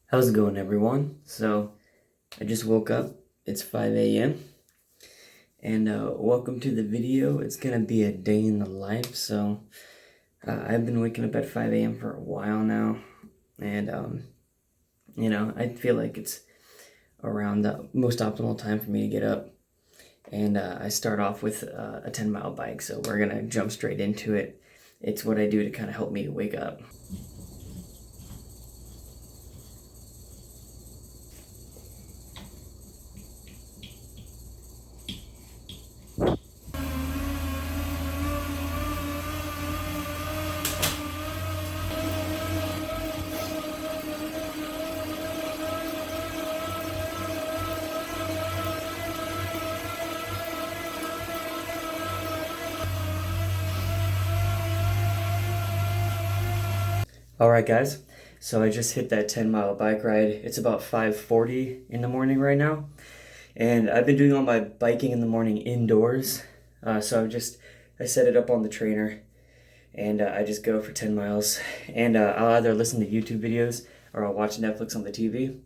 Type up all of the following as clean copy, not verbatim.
How's it going, everyone? So, I just woke up. It's 5 a.m. And welcome to the video. It's gonna be a day in the life. So, I've been waking up at 5 a.m. for a while now. And, I feel like it's around the most optimal time for me to get up. And I start off with a 10-mile bike. So, we're gonna jump straight into it. It's what I do to kind of help me wake up. Alright guys, so I just hit that 10-mile bike ride. It's about 5:40 in the morning right now. And I've been doing all my biking in the morning indoors. So I set it up on the trainer and I just go for 10 miles. And I'll either listen to YouTube videos or I'll watch Netflix on the TV.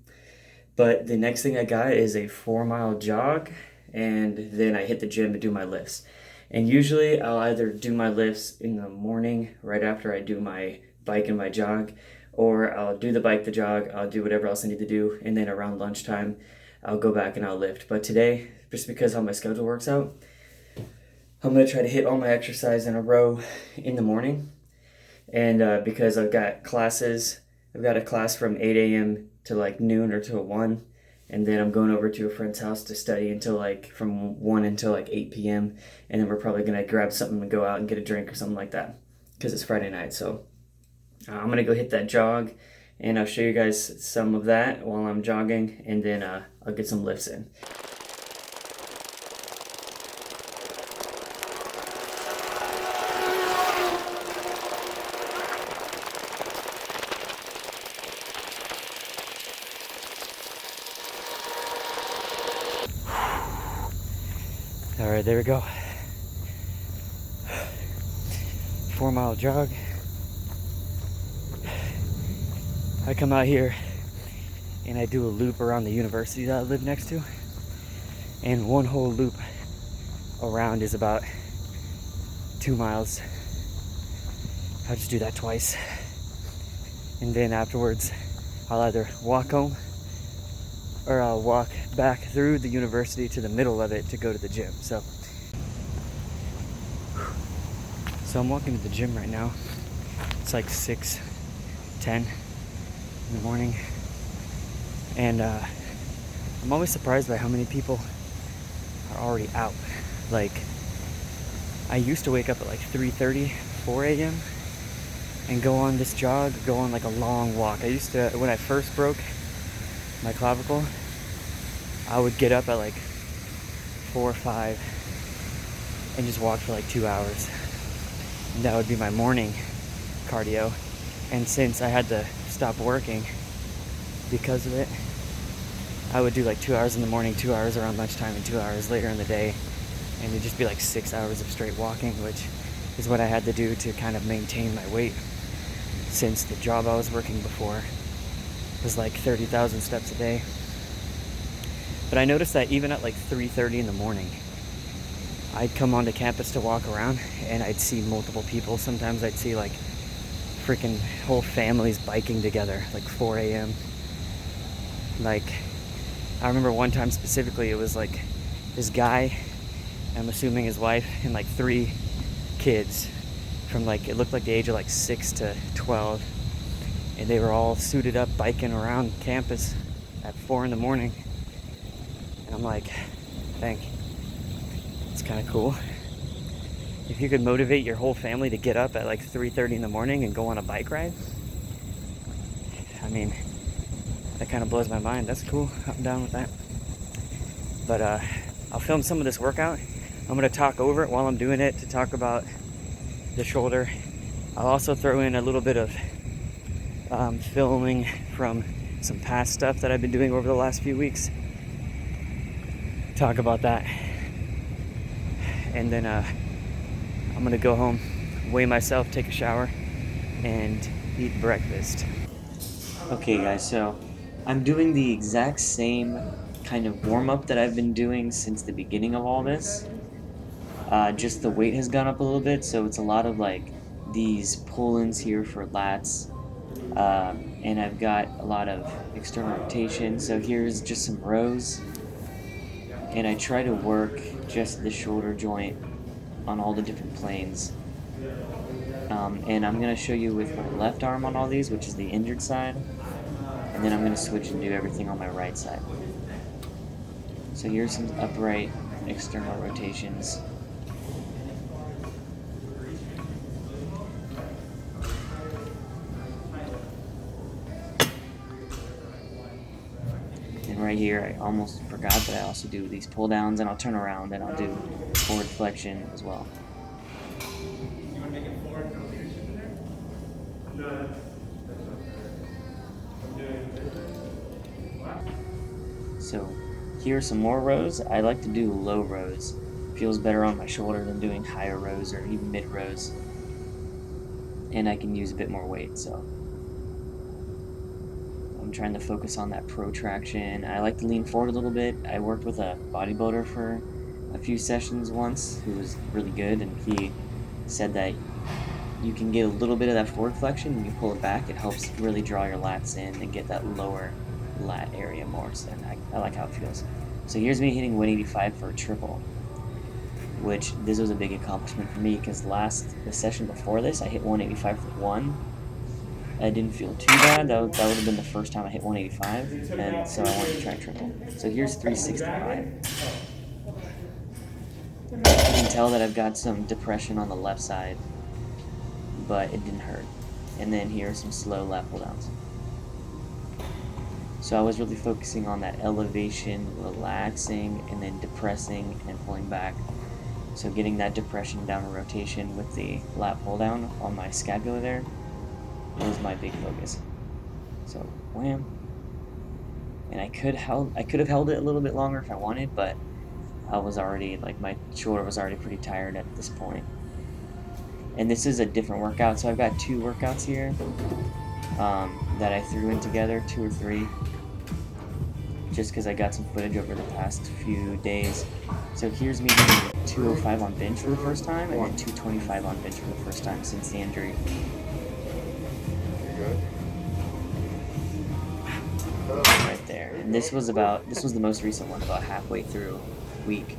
But the next thing I got is a 4-mile jog, and then I hit the gym to do my lifts. And usually I'll either do my lifts in the morning right after I do my bike and my jog, or I'll do the bike, the jog, I'll do whatever else I need to do, and then around lunchtime I'll go back and I'll lift. But today, just because how my schedule works out, I'm going to try to hit all my exercise in a row in the morning. And because I've got a class from 8 a.m. to like noon or to 1. And then I'm going over to a friend's house to study until like from 1 until like 8 p.m. And then we're probably going to grab something and go out and get a drink or something like that because it's Friday night. So I'm going to go hit that jog, and I'll show you guys some of that while I'm jogging, and then I'll get some lifts in. All right, there we go. 4-mile jog. I come out here and I do a loop around the university that I live next to, and one whole loop around is about 2 miles. I'll just do that twice, and then afterwards I'll either walk home or I'll walk back through the university to the middle of it to go to the gym. So I'm walking to the gym right now. It's like 6:10 in the morning, and I'm always surprised by how many people are already out. Like, I used to wake up at like 3:30, 4 a.m. and go on this jog, go on like a long walk. I used to, when I first broke my clavicle, I would get up at like 4 or 5 and just walk for like 2 hours. And that would be my morning cardio. And since I had to stop working because of it, I would do like 2 hours in the morning, 2 hours around lunchtime, and 2 hours later in the day. And it'd just be like 6 hours of straight walking, which is what I had to do to kind of maintain my weight, since the job I was working before was like 30,000 steps a day. But I noticed that even at like 3:30 in the morning, I'd come onto campus to walk around and I'd see multiple people. Sometimes I'd see like freaking whole families biking together, like 4 a.m. Like, I remember one time specifically, it was like this guy, I'm assuming his wife, and like 3 kids from like, it looked like the age of like 6 to 12. And they were all suited up biking around campus at 4 in the morning. And I'm like, dang, it's kind of cool. If you could motivate your whole family to get up at like 3:30 in the morning and go on a bike ride, I mean, that kind of blows my mind. That's cool. I'm down with that. But I'll film some of this workout. I'm going to talk over it while I'm doing it to talk about the shoulder. I'll also throw in a little bit of filming from some past stuff that I've been doing over the last few weeks. Talk about that. And then I'm gonna go home, weigh myself, take a shower, and eat breakfast. Okay guys, so I'm doing the exact same kind of warm-up that I've been doing since the beginning of all this. Just the weight has gone up a little bit, so it's a lot of like these pull-ins here for lats. And I've got a lot of external rotation. So here's just some rows, and I try to work just the shoulder joint on all the different planes. And I'm going to show you with my left arm on all these, which is the injured side, and then I'm going to switch and do everything on my right side. So here's some upright external rotations. And right here, I almost forgot that I also do these pull downs, and I'll turn around and I'll do forward flexion as well. So here are some more rows. I like to do low rows. Feels better on my shoulder than doing higher rows or even mid rows. And I can use a bit more weight, so I'm trying to focus on that protraction. I like to lean forward a little bit. I worked with a bodybuilder for a few sessions once who was really good, and he said that you can get a little bit of that forward flexion and you pull it back. It helps really draw your lats in and get that lower lat area more, so I like how it feels. So here's me hitting 185 for a triple, which this was a big accomplishment for me because the session before this I hit 185 for one. I didn't feel too bad. That would have been the first time I hit 185, and so I wanted to try triple. So here's 365. You can tell that I've got some depression on the left side, but it didn't hurt. And then here are some slow lat pull downs. So I was really focusing on that elevation, relaxing, and then depressing and pulling back. So getting that depression down rotation with the lat pull down on my scapula there was my big focus. So wham. And I could have held it a little bit longer if I wanted, but I was already, like, my shoulder was already pretty tired at this point. And this is a different workout, so I've got two workouts here that I threw in together, 2 or 3, just because I got some footage over the past few days. So here's me doing 205 on bench for the first time, and then 225 on bench for the first time since the injury. Right there. And this was the most recent one, about halfway through week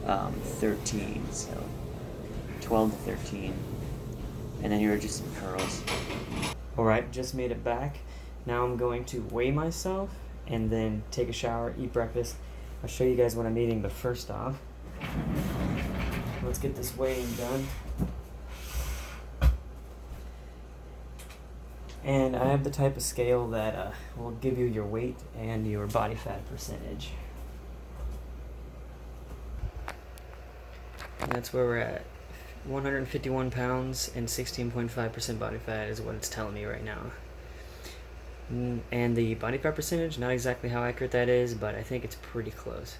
13, so 12 to 13. And then here are just some curls. Alright, just made it back. Now I'm going to weigh myself and then take a shower, eat breakfast. I'll show you guys what I'm eating, but first off, let's get this weighing done. And I have the type of scale that will give you your weight and your body fat percentage. And that's where we're at. 151 pounds and 16.5% body fat is what it's telling me right now. And the body fat percentage, not exactly how accurate that is, but I think it's pretty close.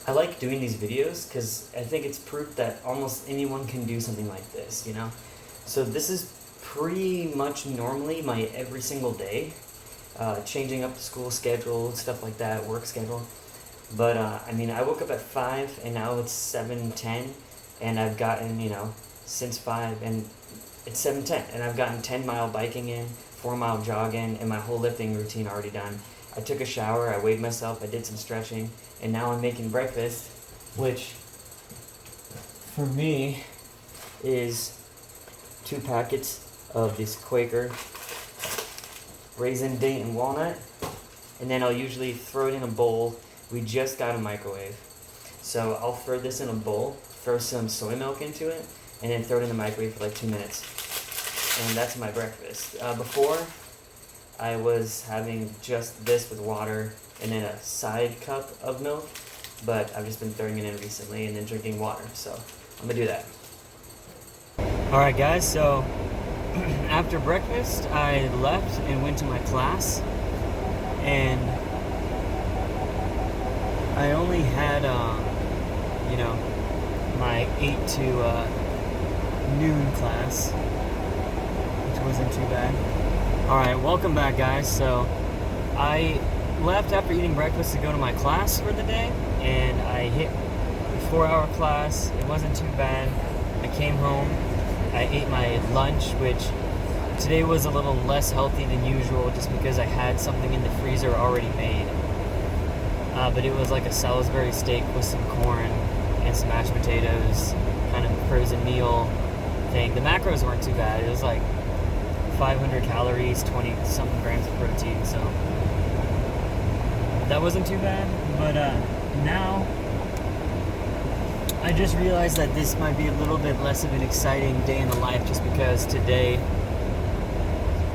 I like doing these videos because I think it's proof that almost anyone can do something like this, you know? So this is pretty much normally my every single day, changing up the school schedule, stuff like that, work schedule. But I mean, I woke up at 5 and now it's 7:10, and I've gotten, since 5 and it's 7:10, and I've gotten 10-mile biking in, 4-mile jogging, and my whole lifting routine already done. I took a shower, I weighed myself, I did some stretching, and now I'm making breakfast, which for me is 2 packets of this Quaker raisin, date, and walnut, and then I'll usually throw it in a bowl. We just got a microwave, so I'll throw this in a bowl, throw some soy milk into it, and then throw it in the microwave for like 2 minutes, and that's my breakfast. Before, I was having just this with water and then a side cup of milk, but I've just been throwing it in recently and then drinking water, so I'm gonna do that. Alright guys, so after breakfast I left and went to my class, and I only had my 8 to noon class, which wasn't too bad. Alright, welcome back, guys. So, I left after eating breakfast to go to my class for the day, and I hit a 4-hour class. It wasn't too bad. I came home, I ate my lunch, which today was a little less healthy than usual just because I had something in the freezer already made. But it was like a Salisbury steak with some corn and some mashed potatoes, kind of a frozen meal thing. The macros weren't too bad. It was like 500 calories, 20-something grams of protein, so that wasn't too bad. But now I just realized that this might be a little bit less of an exciting day in the life, just because today,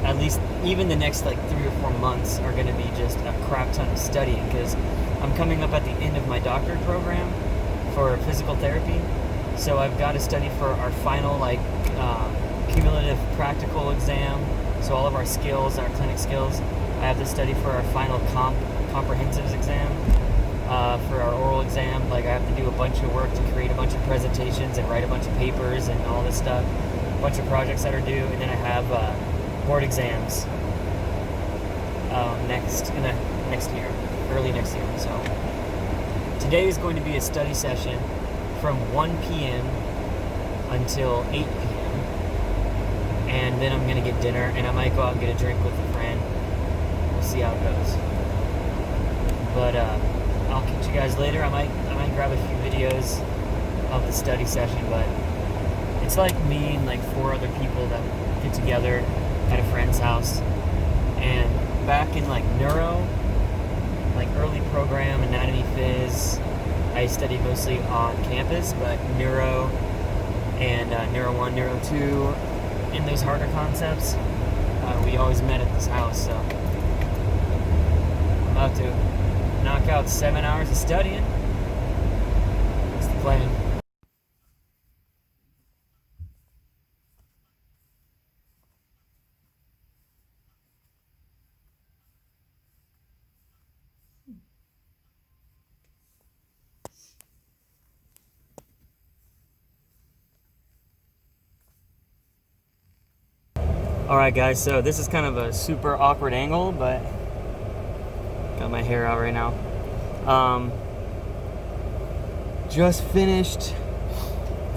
at least even the next like 3 or 4 months, are going to be just a crap ton of studying, because I'm coming up at the end of my doctorate program for physical therapy. So I've got to study for our final cumulative practical exam. So all of our skills, our clinic skills, I have to study for our final comprehensives exam. For our oral exam, like I have to do a bunch of work to create a bunch of presentations and write a bunch of papers and all this stuff, a bunch of projects that are due, and then I have board exams next year, early next year. So today is going to be a study session from 1 p.m. until 8 p.m. and then I'm gonna get dinner, and I might go out and get a drink with a friend. We'll see how it goes. But I'll catch you guys later. I might grab a few videos of the study session, but it's like me and like 4 other people that get together at a friend's house. And back in like neuro, like early program, anatomy, phys, I studied mostly on campus, but neuro and neuro 1, neuro 2, and those harder concepts, we always met at this house. So I'm about to knock out 7 hours of studying. That's the plan. Alright guys, so this is kind of a super awkward angle, but got my hair out right now. Just finished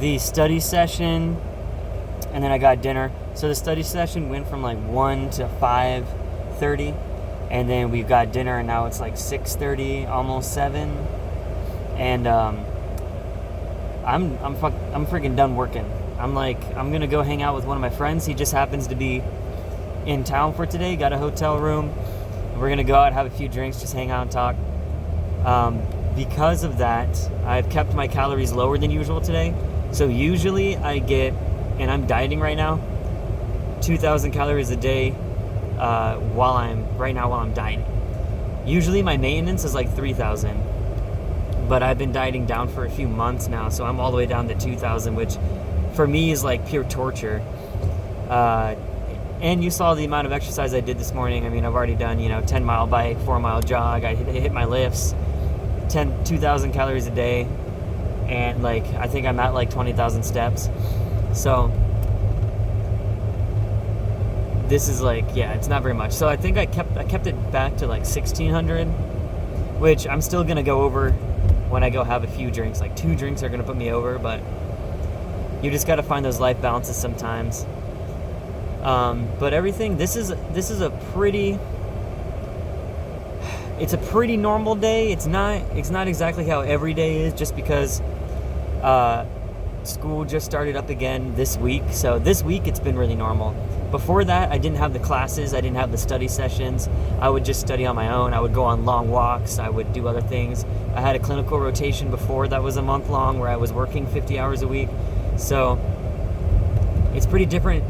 the study session, and then I got dinner. So the study session went from like 1 to 5:30, and then we've got dinner, and now it's like 6:30, almost 7. And I'm freaking done working. I'm gonna go hang out with one of my friends. He just happens to be in town for today, got a hotel room. We're gonna go out, have a few drinks, just hang out and talk. Because of that, I've kept my calories lower than usual today. So usually I get, and I'm dieting right now, 2,000 calories a day while I'm dieting. Usually my maintenance is like 3,000, but I've been dieting down for a few months now, so I'm all the way down to 2,000, which for me is like pure torture. And you saw the amount of exercise I did this morning. I mean, I've already done, 10-mile bike, 4-mile jog. I hit my lifts, 2,000 calories a day, and I think I'm at 20,000 steps. So this is it's not very much. So I think I kept it back to 1,600, which I'm still gonna go over when I go have a few drinks. 2 drinks are gonna put me over, but you just gotta find those life balances sometimes. But everything, this is a pretty normal day. It's not exactly how every day is, just because school just started up again this week. So this week it's been really normal. Before that, I didn't have the classes, I didn't have the study sessions. I would just study on my own. I would go on long walks, I would do other things. I had a clinical rotation before that was a month long, where I was working 50 hours a week. So it's pretty different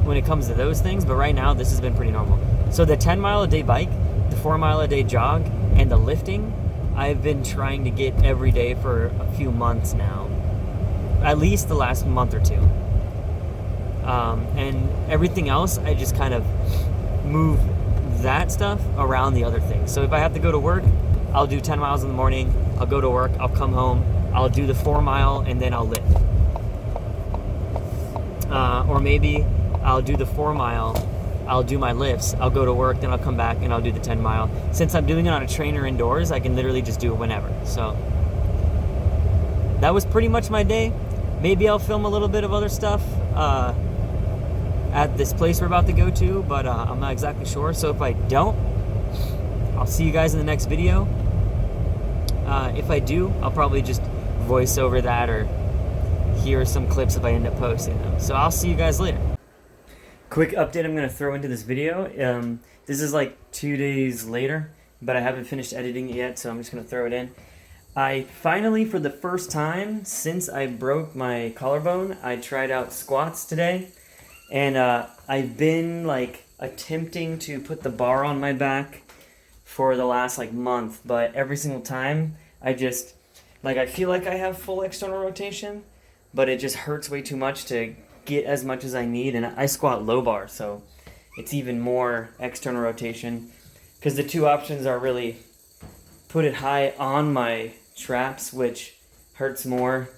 when it comes to those things, but right now this has been pretty normal. So the 10-mile-a-day bike, the 4-mile-a-day jog, and the lifting, I've been trying to get every day for a few months now, at least the last month or 2. And everything else, I just kind of move that stuff around the other things. So if I have to go to work, I'll do 10 miles in the morning, I'll go to work, I'll come home, I'll do the 4-mile, and then I'll lift. Or maybe I'll do the 4-mile I'll do my lifts, I'll go to work, then I'll come back and I'll do the 10 mile. Since I'm doing it on a trainer indoors, I can literally just do it whenever. So that was pretty much my day. Maybe I'll film a little bit of other stuff at this place we're about to go to, but I'm not exactly sure. So if I don't, I'll see you guys in the next video. If I do, I'll probably just voice over that or hear some clips if I end up posting them. So I'll see you guys later. Quick update I'm going to throw into this video. This is like 2 days later, but I haven't finished editing it yet, so I'm just going to throw it in. I finally, for the first time since I broke my collarbone, I tried out squats today. And I've been like attempting to put the bar on my back for the last like month, but every single time I just I feel like I have full external rotation, but it just hurts way too much to get as much as I need. And I squat low bar, so it's even more external rotation, because the two options are really put it high on my traps, which hurts more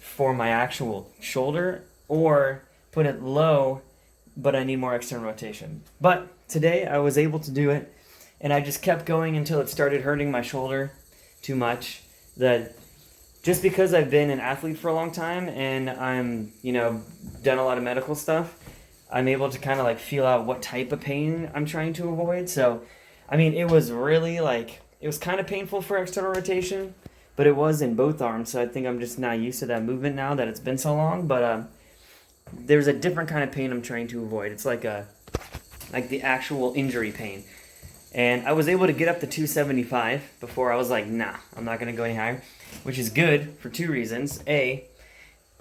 for my actual shoulder, or put it low, but I need more external rotation. But today I was able to do it, and I just kept going until it started hurting my shoulder too much. That just because I've been an athlete for a long time and I'm, done a lot of medical stuff, I'm able to kind of like feel out what type of pain I'm trying to avoid. So, I mean, it was really it was kind of painful for external rotation, but it was in both arms. So I think I'm just not used to that movement now that it's been so long. But there's a different kind of pain I'm trying to avoid. It's like the actual injury pain. And I was able to get up to 275 before. I was like, nah, I'm not going to go any higher, which is good for two reasons. A,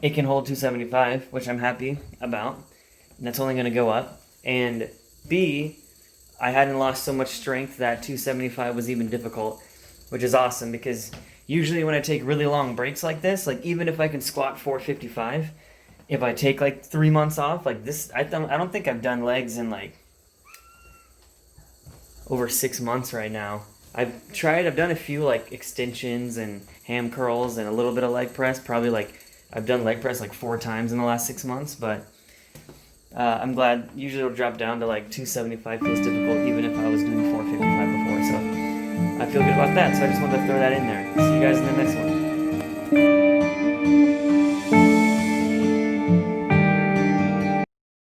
it can hold 275, which I'm happy about, and that's only going to go up. And B, I hadn't lost so much strength that 275 was even difficult, which is awesome, because usually when I take really long breaks like this, like even if I can squat 455, if I take like 3 months off, like this, I don't think I've done legs in like over 6 months right now. I've done a few like extensions and ham curls and a little bit of leg press. Probably I've done leg press like 4 times in the last 6 months, but I'm glad. Usually it'll drop down to like 275 feels difficult, even if I was doing 455 before. So I feel good about that. So I just wanted to throw that in there. See you guys in the next one.